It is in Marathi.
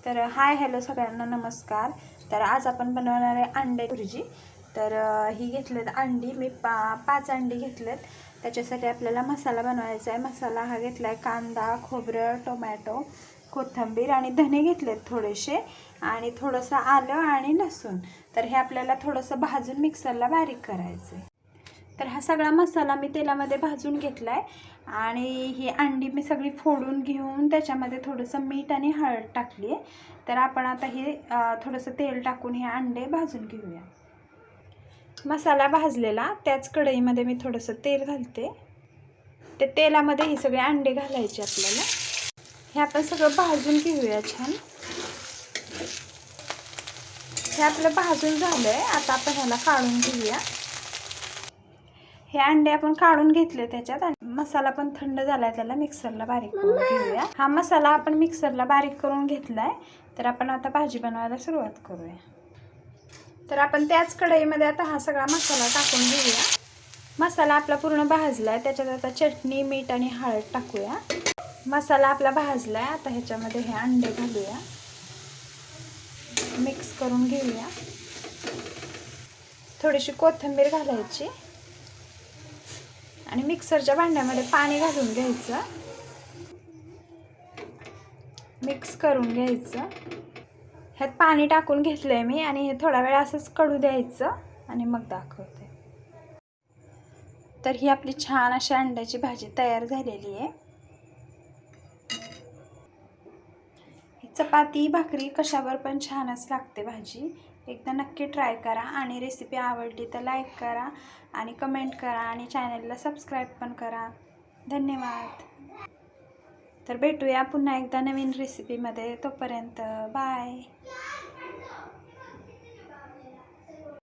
तर हाय हॅलो सगळ्यांना नमस्कार। तर आज आपण बनवणार आहे अंडे भुर्जी। तर ही घेतलेत अंडी मी 5 अंडी घेतलेत। त्याच्यासाठी आपल्याला मसाला बनवायचा आहे। मसाला हा घेतलाय कांदा, खोबरं, टोमॅटो, कोथिंबीर आणि धने घेतलेत थोडेसे आणि थोडंसं आलं आणि लसूण। तर हे आपल्याला थोडंसं भाजून मिक्सरला बारीक करायचं आहे। तर हा सगळा मसाला मी तेलामध्ये भाजून घेतलाय आणि ही अंडी मी सगळी फोडून घेऊन त्याच्यामध्ये थोडंसं मीठ आणि हळद टाकली आहे। तर आपण आता हे थोडंसं तेल टाकून हे अंडे भाजून घेऊया। मसाला भाजलेला त्याच कढईमध्ये मी थोडंसं तेल घालते। ते तेलामध्ये हे सगळे अंडे घालायचे आपल्याला। हे आपण सगळं भाजून घेऊया छान। हे आपलं भाजून झालंय। आता आपण ह्याला काढून घेऊया। हे अंडे आपण काढून घेतले त्याच्यात आणि मसाला पण थंड झालाय, त्याला मिक्सरला बारीक करून घेऊया। हा मसाला आपण मिक्सरला बारीक करून घेतलाय। तर आपण आता भाजी बनवायला सुरुवात करूया। तर आपण त्याच कढईमध्ये आता हा सगळा मसाला टाकून घेऊया। मसाला आपला पूर्ण भाजलाय, त्याच्यात आता चटणी, मीठ आणि हळद टाकूया। मसाला आपला भाजलाय, आता ह्याच्यामध्ये हे अंडे घालूया, मिक्स करून घेऊया। थोडीशी कोथिंबीर घालायची आणि मिक्सरच्या भांड्यामध्ये पाणी घालून घ्यायचं, मिक्स करून घ्यायचं। ह्यात पाणी टाकून घेतलंय मी आणि हे थोडा वेळ असंच कढू द्यायचं आणि मग दाखवते। तर ही आपली छान अशी अंड्याची भाजी तयार झालेली आहे। चपाती, भाकरी कशावर पण छानच लागते भाजी। एकदा नक्की ट्राय करा आणि रेसिपी आवडली तर लाईक करा आणि कमेंट करा आणि चॅनलला सबस्क्राईब पण करा। धन्यवाद। तर भेटूया पुन्हा एकदा नवीन रेसिपीमध्ये। तोपर्यंत बाय।